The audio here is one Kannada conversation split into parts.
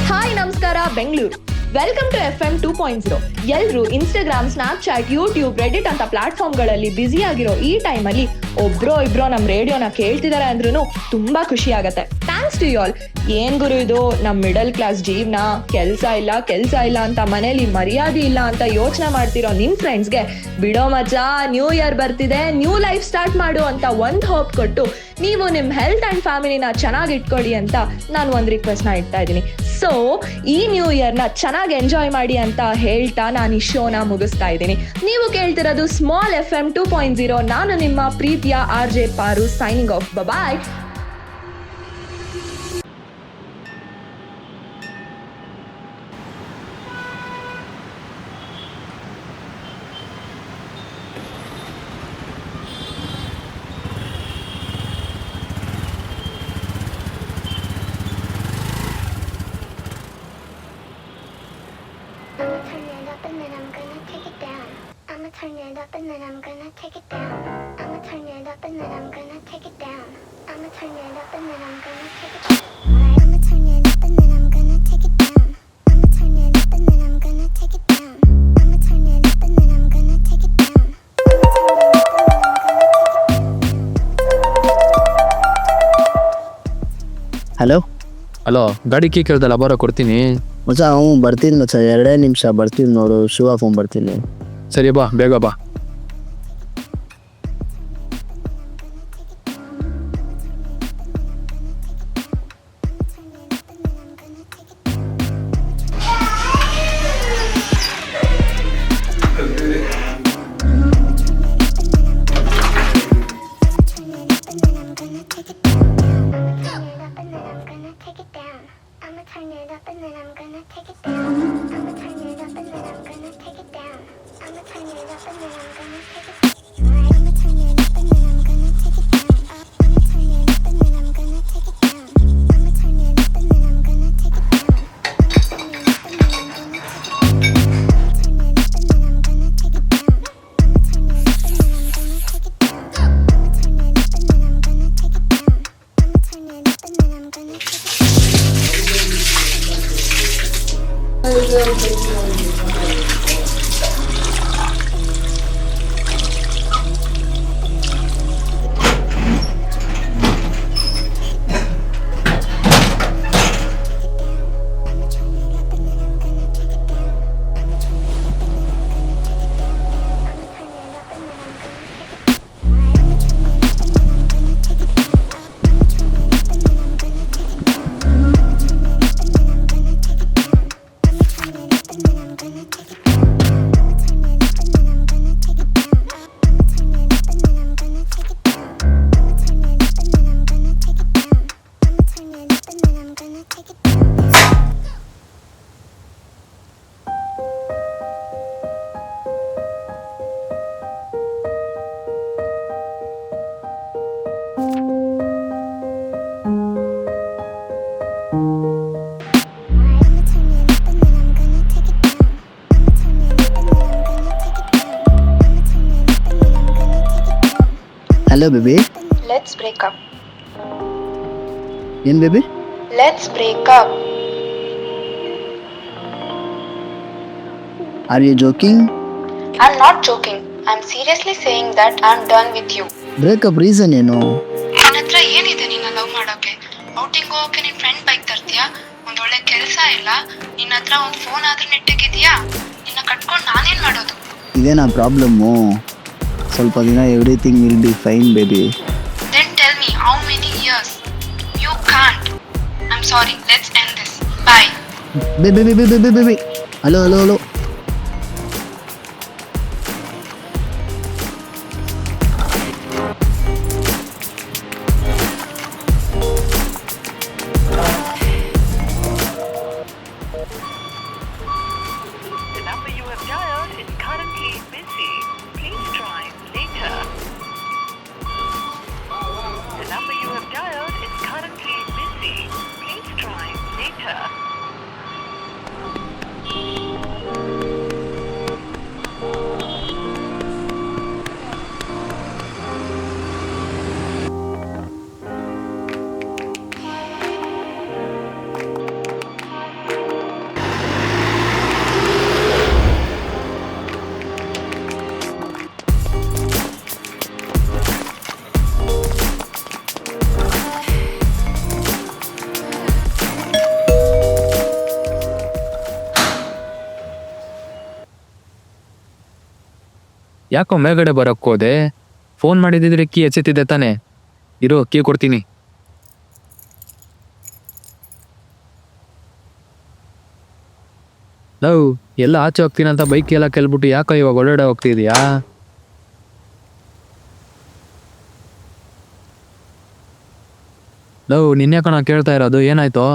ಹಾಯ್ ನಮಸ್ಕಾರ ಬೆಂಗಳೂರು. Welcome to FM 2.0. ಎಲ್ಲರೂ ಇನ್ಸ್ಟಾಗ್ರಾಮ್, ಸ್ನ್ಯಾಪ್ಚಾಟ್, ಯೂಟ್ಯೂಬ್, ರೆಡಿಟ್ ಅಂತ ಪ್ಲಾಟ್ಫಾರ್ಮ್ಗಳಲ್ಲಿ ಬ್ಯುಸಿ ಆಗಿರೋ ಈ ಟೈಮಲ್ಲಿ ಒಬ್ರೋ ಇಬ್ರೋ ನಮ್ಮ ರೇಡಿಯೋನ ಕೇಳ್ತಿದ್ದಾರೆ ಅಂದ್ರೂ ತುಂಬಾ ಖುಷಿ ಆಗತ್ತೆ. Thanks to you all. ಏನ್ ಗುರು ಇದು, ನಮ್ಮ ಮಿಡಲ್ ಕ್ಲಾಸ್ ಜೀವನ, ಕೆಲ್ಸ ಇಲ್ಲ ಅಂತ ಮನೇಲಿ ಮರ್ಯಾದೆ ಇಲ್ಲ ಅಂತ ಯೋಚನೆ ಮಾಡ್ತಿರೋ ನಿಮ್ ಫ್ರೆಂಡ್ಸ್ಗೆ ಬಿಡೋ ಮಚ್ಚ, ನ್ಯೂ ಇಯರ್ ಬರ್ತಿದೆ, ನ್ಯೂ ಲೈಫ್ ಸ್ಟಾರ್ಟ್ ಮಾಡು ಅಂತ ಒಂದ್ ಹೋಪ್ ಕೊಟ್ಟು ನೀವು ನಿಮ್ ಹೆಲ್ತ್ ಅಂಡ್ ಫ್ಯಾಮಿಲಿನ ಚೆನ್ನಾಗಿ ಇಟ್ಕೊಳ್ಳಿ ಅಂತ ನಾನು ಒಂದ್ ರಿಕ್ವೆಸ್ಟ್ ನ ಇಡ್ತಾ ಇದ್ದೀನಿ. ಸೊ ಈ ನ್ಯೂ ಇಯರ್ ನ ಚೆನ್ನಾಗಿ ಎಂಜಾಯ್ ಮಾಡಿ ಅಂತ ಹೇಳ್ತಾ ನಾನು ಈ ಶೋನ ಮುಗಿಸ್ತಾ ಇದ್ದೀನಿ. ನೀವು ಕೇಳ್ತಿರೋದು ಸ್ಮಾಲ್ FM 2.0. ನಾನು ನಿಮ್ಮ ಪ್ರೀತಿಯ RJ Paru, signing off. Bye. I'ma turn it up and then I'm gonna take it down. I'ma turn it up and then I'm gonna take it down. I'ma turn it up and then I'm gonna take it down. I'ma turn it up and then I'm gonna take it down. I'ma turn it up and then I'm gonna take it down. I'ma turn it up and then I'm gonna take it down. Hello hello, ಗಾಡಿ ಕೀ ಕೇಳ್ದಲ್ಲ, ಬರೋ ಕೊಡ್ತೀನಿ. ಮಚ್ಚ ಬರ್ತೀನಿ ಮಚ್ಚ, 2 ನಿಮಿಷ ಬರ್ತೀನಿ ನೋಡು, ಶೂ ಹಾಕೊಂಡ್ ಬರ್ತೀನಿ. ಸರಿ ಬಾ, ಬೇಗ ಬಾ. Hello baby. Let's break up. ಏನ್ baby? Let's break up. Are you joking? I'm not joking. I'm seriously saying that I'm done with you. Breakup reason ಏನು? ನನ್ನ ಹತ್ರ ಏನಿದೆ ನಿನ್ನ ಲವ್ ಮಾಡೋಕೆ? ಔಟಿಂಗ್ ಹೋಗಕ್ಕೆ ನಿನ್ ಫ್ರೆಂಡ್ ಬೈಕ್ ತರ್ತೀಯಾ? ಒಂದ್ ಒಳ್ಳೆ ಕೆಲಸ ಇಲ್ಲ, ನಿನ್ನ ಹತ್ರ ಒಂದ್ ಫೋನ್ ಆದ್ರೂ ನೆಟ್ಟಿಗಿದ್ಯಾ? ನಿನ್ನ ಕಟ್ಕೊಂಡು ನಾನೇನ್ ಮಾಡೋದು? ಇದೇನಾ ಪ್ರಾಬ್ಲಮ್ಮು? ಸ್ವಲ್ಪ ದಿನ everything will be fine baby. Then tell me how many years? You can't. I'm sorry. Let's end this. Bye. Baby. Hello. ಯಾಕೋ ಮೇಲ್ಗಡೆ ಬರೋಕ್ಕೆ ಹೋದೆ? ಫೋನ್ ಮಾಡಿದಿದ್ರೆ ಕೀ ಎಚ್ಚೆತ್ತಿದ್ದೆ ತಾನೆ. ಇರೋ ಕೀ ಕೊಡ್ತೀನಿ. ಲವ್, ಎಲ್ಲ ಆಚೆ ಹೋಗ್ತೀನಂತ ಬೈಕ್ ಎಲ್ಲ ಕೇಳ್ಬಿಟ್ಟು ಯಾಕೋ ಇವಾಗ ಒಳಗಡೆ ಹೋಗ್ತಿದ್ಯಾ? ಲವ್, ನಿನ್ನೆ ಕಣ ಕೇಳ್ತಾ ಇರೋದು, ಏನಾಯ್ತು?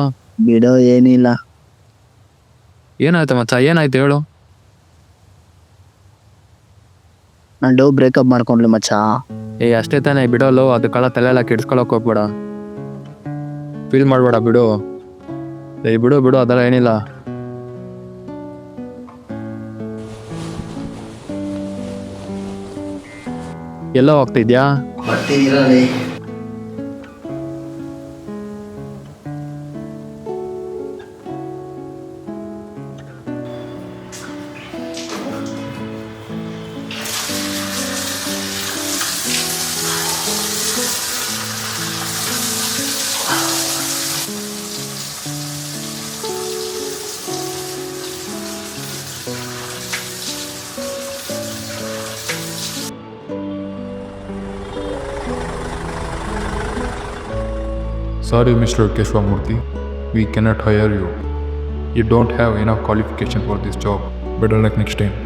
ಬಿಡೋ, ಏನಿಲ್ಲ. ಏನಾಯ್ತು ಮಚ್ಚ, ಏನಾಯ್ತು ಹೇಳು? ನಾನು ಡೋ ಬ್ರೇಕಪ್ ಮಾಡ್ಕೊಂಡ್ಲಿ ಮಚ್ಚ. ಅಷ್ಟೇ ತಾನೇ, ಬಿಡೋಲು. ಅದಕ್ಕೆಲ್ಲ ತಲೆ ಎಲ್ಲ ಕೆಡ್ಸ್ಕೊಳಕ್ ಹೋಗ್ಬೇಡ, ಫೀಲ್ ಮಾಡ್ಬೇಡ, ಬಿಡು. ಬಿಡು ಬಿಡು, ಅದೆಲ್ಲ ಏನಿಲ್ಲ. ಎಲ್ಲ ಹೋಗ್ತಿದ್ಯಾ? ಬರ್ತೀನಿರಲಿ. Sorry, Mr. Keshwamurthy, we cannot hire you. You don't have enough qualification for this job. Better luck next time.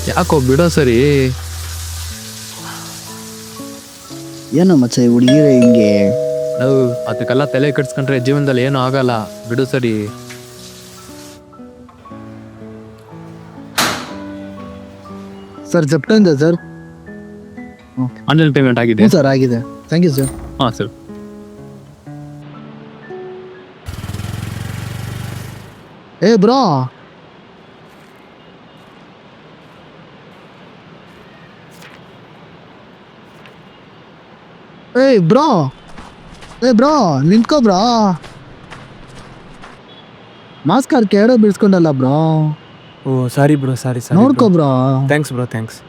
ಯಾಕೋ ಬಿಡೋ ಸರಿ. ಏನೋ ಮಚ್ಚ ಈ ಹುಡುಗಿರೇ ಹಿಂಗೆ. ನಾವು ಅದಕ್ಕೆಲ್ಲ ತಲೆ ಕೆಡ್ಸ್ಕೊಂಡ್ರೆ ಜೀವನದಲ್ಲಿ ಏನೂ ಆಗಲ್ಲ, ಬಿಡು ಸರಿ. ಸರ್ ಜಪ್ಟಂದ ಸರ್. ಆನ್ಲೈನ್ ಪೇಮೆಂಟ್ ಆಗಿದೆ? ಹ್ಞೂ ಸರ್, ಆಗಿದೆ. Thank you sir. ಹಾಂ ಸರ್. ಬ್ರೋ, ಬ್ರೋ, ಬ್ರೋ ನಿಂತ್ಕೋ ಬ್ರೋ. ಮಾಸ್ಕ್ ಹಾಕಿ ಎರಡೋ ಬಿಡಿಸ್ಕೊಂಡಲ್ಲ bro. Oh sorry bro, sorry sorry. ನೋಡ್ಕೋ bro. Thanks bro, thanks.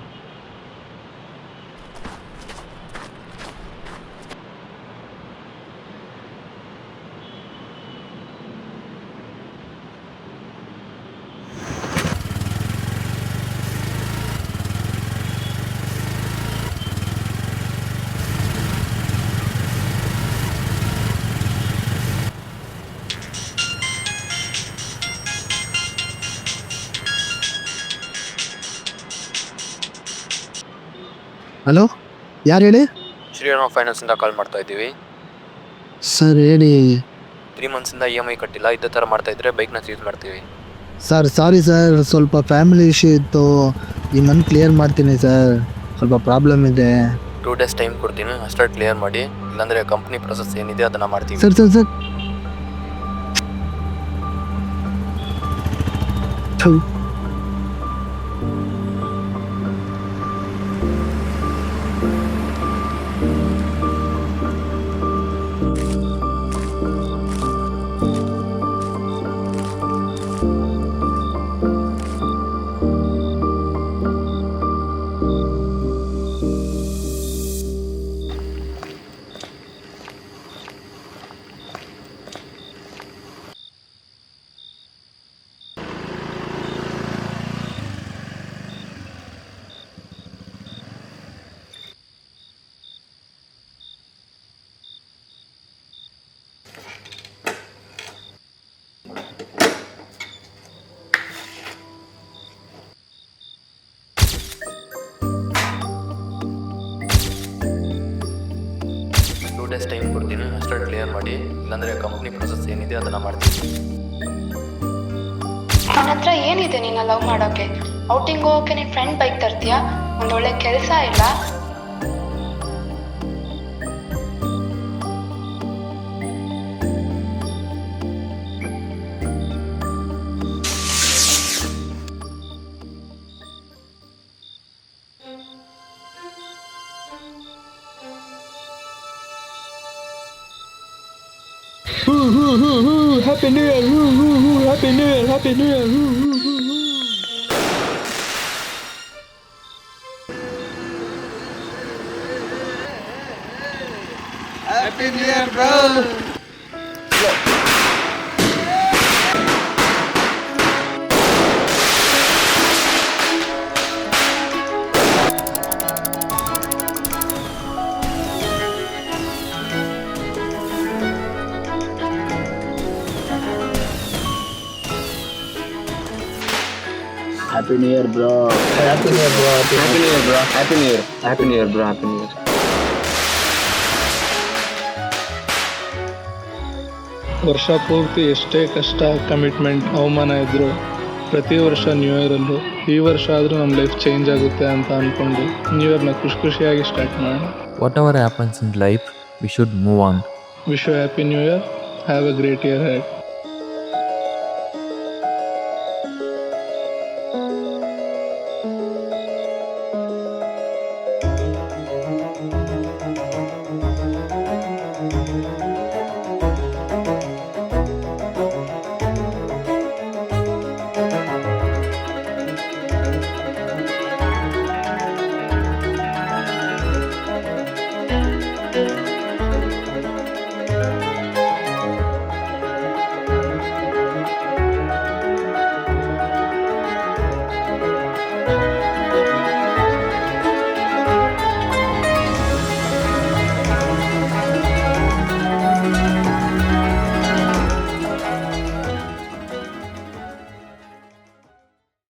Hello, ಯಾರು ಹೇಳಿ? ಶ್ರೀರಾಮ ಫೈನಾನ್ಸಿಂದ ಕಾಲ್ ಮಾಡ್ತಾ ಇದ್ದೀವಿ. ಸರ್ ಹೇಳಿ. 3 ಮಂತ್ಸಿಂದ EMI ಕಟ್ಟಿಲ್ಲ. ಇದೇ ಥರ ಮಾಡ್ತಾ ಇದ್ರೆ ಬೈಕ್ನ ಸೀಸ್ ಮಾಡ್ತೀವಿ. ಸರ್ ಸಾರಿ ಸರ್, ಸ್ವಲ್ಪ ಫ್ಯಾಮಿಲಿ ಇಶ್ಯೂ ಇತ್ತು. ಈ ಮಂತ್ ಕ್ಲಿಯರ್ ಮಾಡ್ತೀನಿ ಸರ್, ಸ್ವಲ್ಪ ಪ್ರಾಬ್ಲಮ್ ಇದೆ. 2 days ಟೈಮ್ ಕೊಡ್ತೀನಿ, ಅಷ್ಟರಲ್ಲಿ ಕ್ಲಿಯರ್ ಮಾಡಿ. ಇಲ್ಲಾಂದರೆ ಕಂಪ್ನಿ ಪ್ರೊಸೆಸ್ ಏನಿದೆ ಅದನ್ನು ಮಾಡ್ತೀವಿ. ಸರ್ ಸರ್ ಸರ್ ಥು. ಡೇಸ್ ಟೈಮ್ ಕೊಡ್ತೀನಿ, ಅಷ್ಟರಲ್ಲಿ ಕ್ಲಿಯರ್ ಮಾಡಿ. ಇಲ್ಲಾಂದರೆ ಕಂಪ್ನಿ ಪ್ರೊಸೆಸ್ ಏನಿದೆ ಅದನ್ನು ಮಾಡ್ತೀನಿ. ನನ್ನ ಹತ್ರ ಏನಿದೆ ನಿನ್ನ ಲವ್ ಮಾಡೋಕ್ಕೆ? ಔಟಿಂಗ್ ಹೋಗೋಕೆ ನಿನ್ನ ಫ್ರೆಂಡ್ ಬೈಕ್ ತರ್ತೀಯಾ? ಒಂದೊಳ್ಳೆ ಕೆಲಸ ಇಲ್ಲ. Happy new year, happy new year, happy new year. Happy New Year, bro. Happy New Year, bro. Happy New Year, bro. Happy New Year. Happy New Year, bro. Happy New Year. ವರ್ಷ ಪೂರ್ತಿ ಎಷ್ಟೇ ಕಷ್ಟ, ಕಮಿಟ್ಮೆಂಟ್, ಅವಮಾನ ಇದ್ರು ಪ್ರತಿ ವರ್ಷ ನ್ಯೂ ಇಯರಲ್ಲೂ ಈ ವರ್ಷ ಆದರೂ ನಮ್ಮ ಲೈಫ್ ಚೇಂಜ್ ಆಗುತ್ತೆ ಅಂತ ಅಂದ್ಕೊಂಡು ನ್ಯೂ ಇಯರ್ನ ಖುಷಿಯಾಗಿ ಸ್ಟಾರ್ಟ್ ಮಾಡೋಣ. Whatever happens in life, we should move on. Wish you happy new year. Have a great year head.